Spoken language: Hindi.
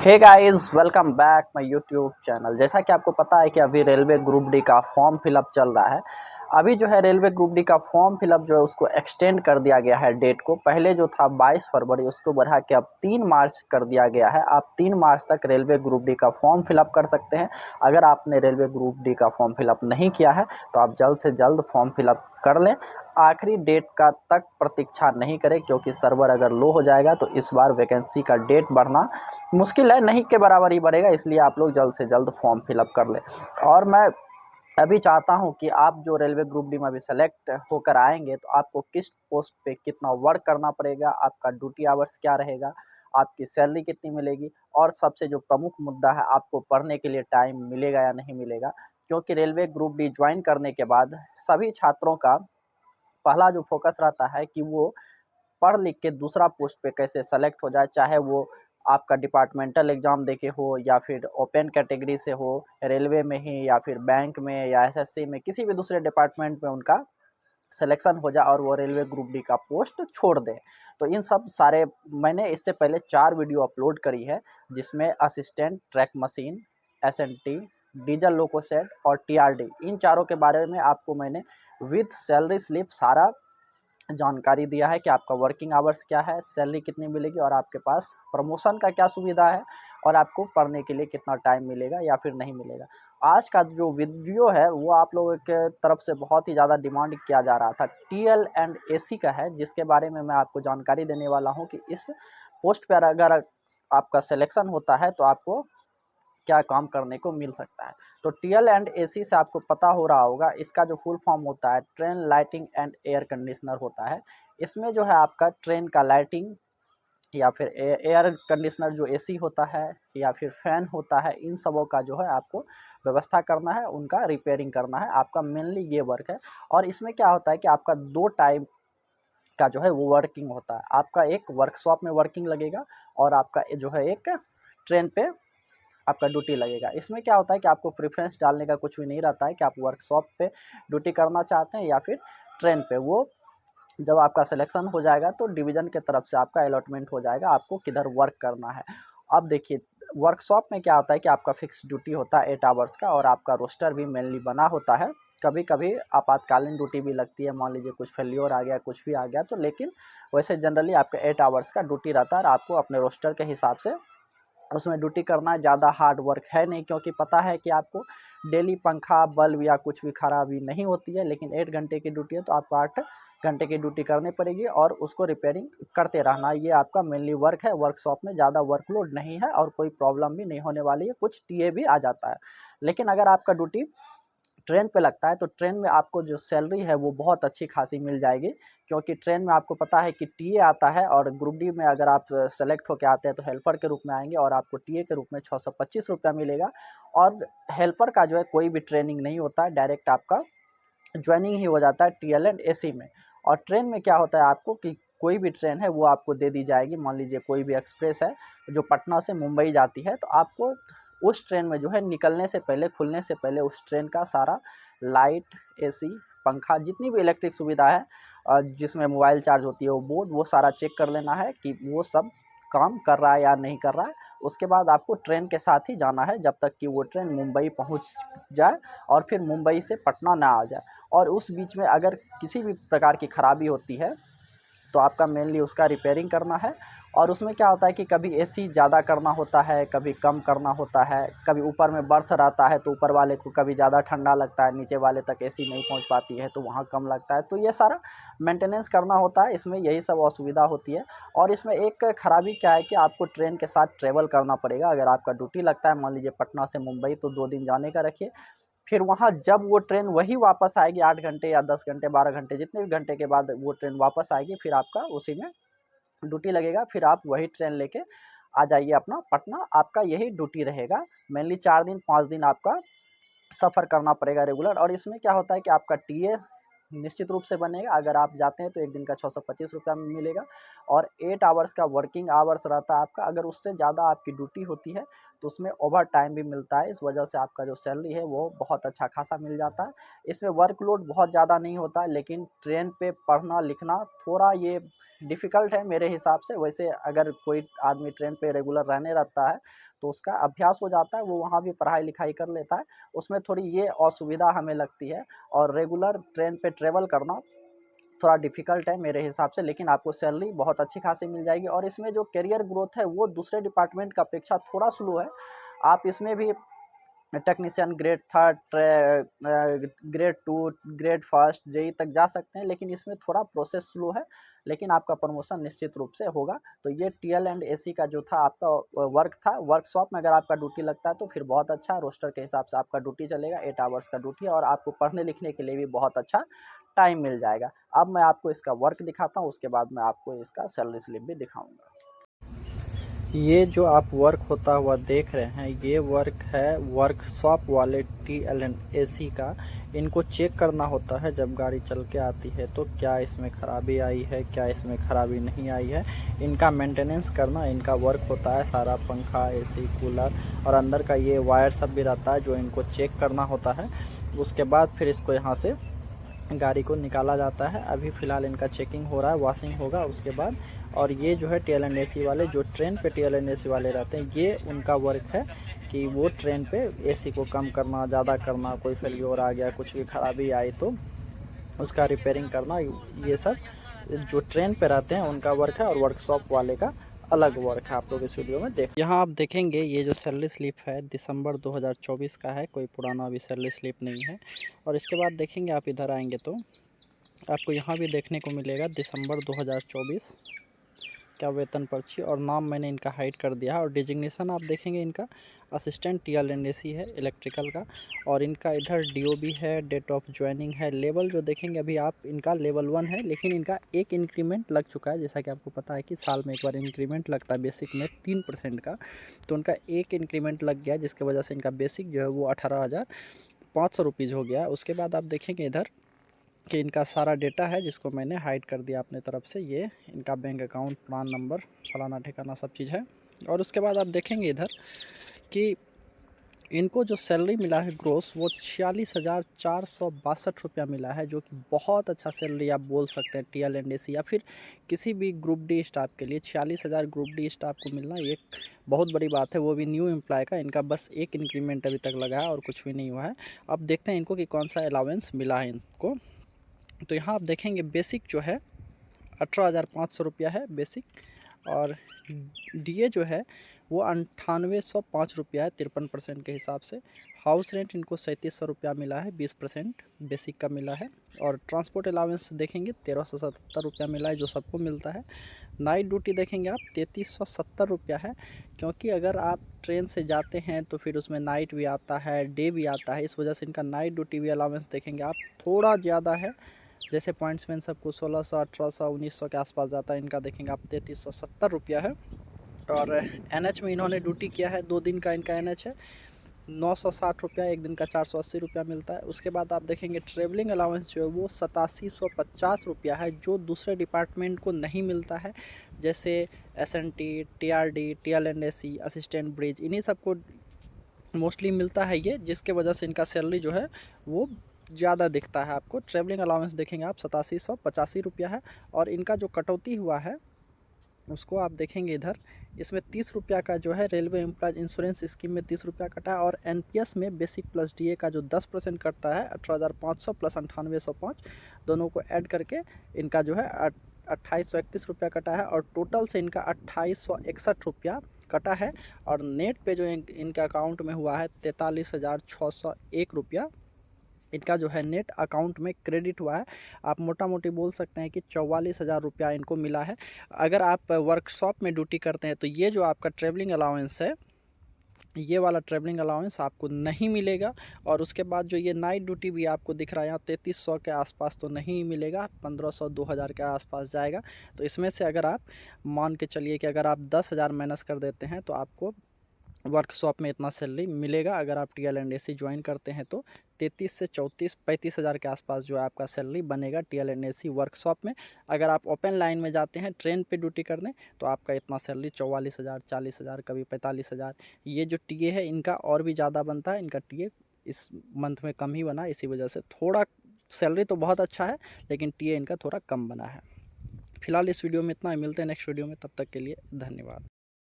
Hey guys, welcome back my YouTube channel. जैसा कि आपको पता है कि अभी रेलवे ग्रुप डी का फॉर्म फिलअप चल रहा है। अभी जो है रेलवे ग्रुप डी का फॉर्म फिलअप जो है उसको एक्सटेंड कर दिया गया है डेट को। पहले जो था 22 फरवरी, उसको बढ़ा के अब 3 मार्च कर दिया गया है। आप 3 मार्च तक रेलवे ग्रुप डी का फॉर्म फिलअप कर सकते हैं। अगर आपने रेलवे ग्रुप डी का फॉर्म फिलअप नहीं किया है तो आप जल्द से जल्द फॉर्म फिलअप कर लें। आखिरी डेट का तक प्रतीक्षा नहीं करें, क्योंकि सर्वर अगर लो हो जाएगा तो इस बार वैकेंसी का डेट बढ़ना मुश्किल है, नहीं के बराबर ही बढ़ेगा। इसलिए आप लोग जल्द से जल्द फॉर्म फिलअप कर लें। और मैं अभी चाहता हूं कि आप जो रेलवे ग्रुप डी में अभी सेलेक्ट होकर आएंगे तो आपको किस पोस्ट पे कितना वर्क करना पड़ेगा, आपका ड्यूटी आवर्स क्या रहेगा, आपकी सैलरी कितनी मिलेगी, और सबसे जो प्रमुख मुद्दा है, आपको पढ़ने के लिए टाइम मिलेगा या नहीं मिलेगा। क्योंकि रेलवे ग्रुप डी ज्वाइन करने के बाद सभी छात्रों का पहला जो फोकस रहता है कि वो पढ़ लिख के दूसरा पोस्ट पे कैसे सेलेक्ट हो जाए, चाहे वो आपका डिपार्टमेंटल एग्जाम देके हो या फिर ओपन कैटेगरी से हो, रेलवे में ही या फिर बैंक में या एसएससी में, किसी भी दूसरे डिपार्टमेंट में उनका सिलेक्शन हो जाए और वो रेलवे ग्रुप डी का पोस्ट छोड़ दें। तो इन सब सारे मैंने इससे पहले 4 वीडियो अपलोड करी है, जिसमें assistant track machine, SNT, diesel लोको सेट और टीआरडी, इन चारों के बारे में आपको मैंने विद सैलरी स्लिप सारा जानकारी दिया है कि आपका वर्किंग आवर्स क्या है, सैलरी कितनी मिलेगी और आपके पास प्रमोशन का क्या सुविधा है, और आपको पढ़ने के लिए कितना टाइम मिलेगा या फिर नहीं मिलेगा। आज का जो वीडियो है वो आप लोगों के तरफ से बहुत ही ज़्यादा डिमांड किया जा रहा था, टीएल एंड एसी का है, जिसके बारे में मैं आपको जानकारी देने वाला हूँ कि इस पोस्ट पर अगर आपका सिलेक्शन होता है तो आपको क्या काम करने को मिल सकता है। तो टीएल एंड एसी से आपको पता हो रहा होगा, इसका जो फुल फॉर्म होता है train lighting and air conditioner होता है। इसमें जो है आपका ट्रेन का लाइटिंग या फिर एयर कंडीशनर जो एसी होता है या फिर फैन होता है, इन सबों का जो है आपको व्यवस्था करना है, उनका रिपेयरिंग करना है, आपका मेनली ये वर्क है। और इसमें क्या होता है कि आपका 2 टाइप का जो है वो वर्किंग होता है। आपका एक वर्कशॉप में वर्किंग लगेगा और आपका जो है एक ट्रेन पे आपका ड्यूटी लगेगा। इसमें क्या होता है कि आपको प्रेफरेंस डालने का कुछ भी नहीं रहता है कि आप वर्कशॉप पे ड्यूटी करना चाहते हैं या फिर ट्रेन पे। वो जब आपका सिलेक्शन हो जाएगा तो डिवीज़न की तरफ से आपका अलॉटमेंट हो जाएगा, आपको किधर वर्क करना है। अब देखिए, वर्कशॉप में क्या होता है कि आपका फिक्स ड्यूटी होता है 8 आवर्स का, और आपका रोस्टर भी मेनली बना होता है। कभी कभी आपातकालीन ड्यूटी भी लगती है, मान लीजिए कुछ फेल्योर आ गया, कुछ भी आ गया तो, लेकिन वैसे जनरली आपका 8 आवर्स का ड्यूटी रहता है और आपको अपने रोस्टर के हिसाब से उसमें ड्यूटी करना ज़्यादा हार्ड वर्क है नहीं, क्योंकि पता है कि आपको डेली पंखा बल्ब या कुछ भी खराबी नहीं होती है। लेकिन 8 घंटे की ड्यूटी है तो आपको 8 घंटे की ड्यूटी करनी पड़ेगी और उसको रिपेयरिंग करते रहना, ये आपका मेनली वर्क है। वर्कशॉप में ज़्यादा वर्कलोड नहीं है और कोई प्रॉब्लम भी नहीं होने वाली है, कुछ टीए भी आ जाता है। लेकिन अगर आपका ड्यूटी ट्रेन पे लगता है तो ट्रेन में आपको जो सैलरी है वो बहुत अच्छी खासी मिल जाएगी, क्योंकि ट्रेन में आपको पता है कि टीए आता है, और ग्रुप डी में अगर आप सेलेक्ट होकर आते हैं तो हेल्पर के रूप में आएंगे और आपको टीए के रूप में 625 रुपया मिलेगा। और हेल्पर का जो है कोई भी ट्रेनिंग नहीं होता है, डायरेक्ट आपका ज्वाइनिंग ही हो जाता है टीएल एंड एसी में। और ट्रेन में क्या होता है आपको कि कोई भी ट्रेन है वो आपको दे दी जाएगी। मान लीजिए कोई भी एक्सप्रेस है जो पटना से मुंबई जाती है, तो आपको उस ट्रेन में जो है निकलने से पहले, खुलने से पहले उस ट्रेन का सारा लाइट, एसी, पंखा, जितनी भी इलेक्ट्रिक सुविधा है और जिसमें मोबाइल चार्ज होती है वो बोर्ड, वो सारा चेक कर लेना है कि वो सब काम कर रहा है या नहीं कर रहा है। उसके बाद आपको ट्रेन के साथ ही जाना है जब तक कि वो ट्रेन मुंबई पहुंच जाए और फिर मुंबई से पटना ना आ जाए। और उस बीच में अगर किसी भी प्रकार की खराबी होती है तो आपका मेनली उसका रिपेयरिंग करना है। और उसमें क्या होता है कि कभी एसी ज़्यादा करना होता है, कभी कम करना होता है, कभी ऊपर में बर्थ रहता है तो ऊपर वाले को कभी ज़्यादा ठंडा लगता है, नीचे वाले तक एसी नहीं पहुंच पाती है तो वहाँ कम लगता है। तो ये सारा मेंटेनेंस करना होता है, इसमें यही सब असुविधा होती है। और इसमें एक खराबी क्या है कि आपको ट्रेन के साथ ट्रेवल करना पड़ेगा। अगर आपका ड्यूटी लगता है मान लीजिए पटना से मुंबई, तो 2 दिन जाने का रखिए, फिर वहाँ जब वो ट्रेन वही वापस आएगी 8 घंटे या 10 घंटे, 12 घंटे, जितने भी घंटे के बाद वो ट्रेन वापस आएगी, फिर आपका उसी में ड्यूटी लगेगा। फिर आप वही ट्रेन लेके आ जाइए अपना पटना, आपका यही ड्यूटी रहेगा। मेनली 4 दिन 5 दिन आपका सफ़र करना पड़ेगा रेगुलर। और इसमें क्या होता है कि आपका टीए निश्चित रूप से बनेगा। अगर आप जाते हैं तो एक दिन का 625 रुपया में मिलेगा और 8 आवर्स का वर्किंग आवर्स रहता है आपका। अगर उससे ज़्यादा आपकी ड्यूटी होती है तो उसमें ओवर टाइम भी मिलता है, इस वजह से आपका जो सैलरी है वो बहुत अच्छा खासा मिल जाता है। इसमें वर्कलोड बहुत ज़्यादा नहीं होता है, लेकिन ट्रेन पे पढ़ना लिखना थोड़ा ये डिफ़िकल्ट है मेरे हिसाब से। वैसे अगर कोई आदमी ट्रेन पे रेगुलर रहने रहता है तो उसका अभ्यास हो जाता है, वो वहाँ भी पढ़ाई लिखाई कर लेता है। उसमें थोड़ी ये असुविधा हमें लगती है और रेगुलर ट्रेन पे ट्रैवल करना थोड़ा डिफ़िकल्ट है मेरे हिसाब से, लेकिन आपको सैलरी बहुत अच्छी खासी मिल जाएगी और इसमें जो करियर ग्रोथ है वो दूसरे डिपार्टमेंट की अपेक्षा थोड़ा स्लो है। आप इसमें भी technician grade third, grade two, grade first, JE तक जा सकते हैं, लेकिन इसमें थोड़ा प्रोसेस स्लो है, लेकिन आपका प्रमोशन निश्चित रूप से होगा। तो ये टीएल एंड एसी का जो था आपका वर्क था, वर्कशॉप में अगर आपका ड्यूटी लगता है तो फिर बहुत अच्छा रोस्टर के हिसाब से आपका ड्यूटी चलेगा। 8 आवर्स का ड्यूटी है और आपको पढ़ने लिखने के लिए भी बहुत अच्छा टाइम मिल जाएगा। अब मैं आपको इसका वर्क दिखाता हूँ, उसके बाद मैं आपको इसका सैलरी स्लिप भी दिखाऊंगा। ये जो आप वर्क होता हुआ देख रहे हैं, ये वर्क है वर्कशॉप वाले TLNAC का। इनको चेक करना होता है जब गाड़ी चल के आती है तो क्या इसमें ख़राबी आई है, क्या इसमें ख़राबी नहीं आई है। इनका मेंटेनेंस करना इनका वर्क होता है। सारा पंखा, AC, कूलर और अंदर का ये वायर सब भी रहता है जो इनको चेक करना होता है। उसके बाद फिर इसको यहाँ से गाड़ी को निकाला जाता है। अभी फ़िलहाल इनका चेकिंग हो रहा है, वॉशिंग होगा उसके बाद। और ये जो है TLNAC वाले, जो ट्रेन पे TLNAC वाले रहते हैं, ये उनका वर्क है कि वो ट्रेन पे AC को कम करना, ज़्यादा करना, कोई फेल्योर आ गया, कुछ भी खराबी आई तो उसका रिपेयरिंग करना, ये सब जो ट्रेन पे रहते हैं उनका वर्क है और वर्कशॉप वाले का अलग वर्क है। आप लोग इस वीडियो में देख, यहाँ आप देखेंगे ये जो सैलरी स्लिप है दिसंबर 2024 का है, कोई पुराना अभी सैलरी स्लिप नहीं है। और इसके बाद देखेंगे आप इधर आएंगे तो आपको यहाँ भी देखने को मिलेगा दिसंबर 2024 का वेतन पर्ची, और नाम मैंने इनका हाइड कर दिया है। और डिजिग्नेशन आप देखेंगे इनका असिस्टेंट TLNAC है इलेक्ट्रिकल का, और इनका इधर DOB है, डेट ऑफ ज्वाइनिंग है। लेवल जो देखेंगे अभी आप, इनका लेवल 1 है, लेकिन इनका एक इंक्रीमेंट लग चुका है। जैसा कि आपको पता है कि साल में एक बार इंक्रीमेंट लगता है बेसिक में 3% का, तो उनका एक इंक्रीमेंट लग गया, जिसकी वजह से इनका बेसिक जो है वो 18,500 रुपीज़ हो गया। उसके बाद आप देखेंगे इधर कि इनका सारा डेटा है जिसको मैंने हाइड कर दिया अपने तरफ से। ये इनका बैंक अकाउंट, प्लान नंबर, फलाना ठिकाना सब चीज़ है। और उसके बाद आप देखेंगे इधर कि इनको जो सैलरी मिला है ग्रोस, वो 46,462 रुपया मिला है, जो कि बहुत अच्छा सैलरी आप बोल सकते हैं TLNAC या फिर किसी भी ग्रुप डी स्टाफ के लिए। 46,000 ग्रुप डी स्टाफ को मिलना ये बहुत बड़ी बात है, वो भी न्यू एम्प्लॉय का। इनका बस एक इंक्रीमेंट अभी तक लगा है और कुछ भी नहीं हुआ है। अब देखते हैं इनको कि कौन सा अलाउंस मिला है इनको। तो यहाँ आप देखेंगे बेसिक जो है 18,500 रुपया है बेसिक, और DA जो है वो 9805 रुपया है 53% के हिसाब से। हाउस रेंट इनको 3700 रुपया मिला है, 20% बेसिक का मिला है। और ट्रांसपोर्ट अलाउंस देखेंगे 1377 रुपया मिला है, जो सबको मिलता है। नाइट ड्यूटी देखेंगे आप 3370 रुपया है, क्योंकि अगर आप ट्रेन से जाते हैं तो फिर उसमें नाइट भी आता है, डे भी आता है, इस वजह से इनका नाइट ड्यूटी भी अलाउंस देखेंगे आप थोड़ा ज़्यादा है। जैसे पॉइंट्समैन सबको 1600, 1800, 1900 के आसपास जाता है, इनका देखेंगे आप 3370 रुपया है। और NH में इन्होंने ड्यूटी किया है, 2 दिन का इनका NH है, 960 रुपया, एक दिन का 480 रुपया मिलता है। उसके बाद आप देखेंगे ट्रेवलिंग अलाउंस जो है वो 8750 रुपया है, जो दूसरे डिपार्टमेंट को नहीं मिलता है। जैसे SNT, TRD, TLNAC, assistant bridge, इन्हीं सबको मोस्टली मिलता है ये, जिसके वजह से इनका सैलरी जो है वो ज़्यादा दिखता है आपको। ट्रैवलिंग अलाउंस देखेंगे आप 8785 रुपया है। और इनका जो कटौती हुआ है उसको आप देखेंगे इधर, इसमें 30 रुपया का जो है रेलवे एम्प्लॉयज इंश्योरेंस स्कीम में 30 रुपया कटा है। और NPS में बेसिक प्लस DA का जो 10% कटता है 18,500 प्लस 9805, दोनों को ऐड करके इनका जो है 2831 रुपया कटा है। और टोटल से इनका 2861 रुपया कटा है। और नेट पे जो इनके अकाउंट में हुआ है 43,601 रुपया इनका जो है नेट अकाउंट में क्रेडिट हुआ है। आप मोटा मोटी बोल सकते हैं कि 44,000 रुपया इनको मिला है। अगर आप वर्कशॉप में ड्यूटी करते हैं तो ये जो आपका ट्रैवलिंग अलाउंस है, ये वाला ट्रैवलिंग अलाउंस आपको नहीं मिलेगा। और उसके बाद जो ये नाइट ड्यूटी भी आपको दिख रहा है यहाँ 3300 के आसपास तो नहीं मिलेगा, 1500 2000 के आसपास जाएगा। तो इसमें से अगर आप मान के चलिए कि अगर आप 10,000 माइनस कर देते हैं तो आपको वर्कशॉप में इतना सैलरी मिलेगा। अगर आप TLNAC ज्वाइन करते हैं तो 33 से 35 हज़ार के आसपास जो है आपका सैलरी बनेगा TLNAC वर्कशॉप में। अगर आप ओपन लाइन में जाते हैं ट्रेन पे ड्यूटी करने तो आपका इतना सैलरी 44 हज़ार, 40 हज़ार, कभी 45 हज़ार। ये जो TA है इनका और भी ज़्यादा बनता है, इनका TA इस मंथ में कम ही बना, इसी वजह से थोड़ा सैलरी तो बहुत अच्छा है लेकिन TA इनका थोड़ा कम बना है। फिलहाल इस वीडियो में इतना ही, मिलते हैं नेक्स्ट वीडियो में, तब तक के लिए धन्यवाद।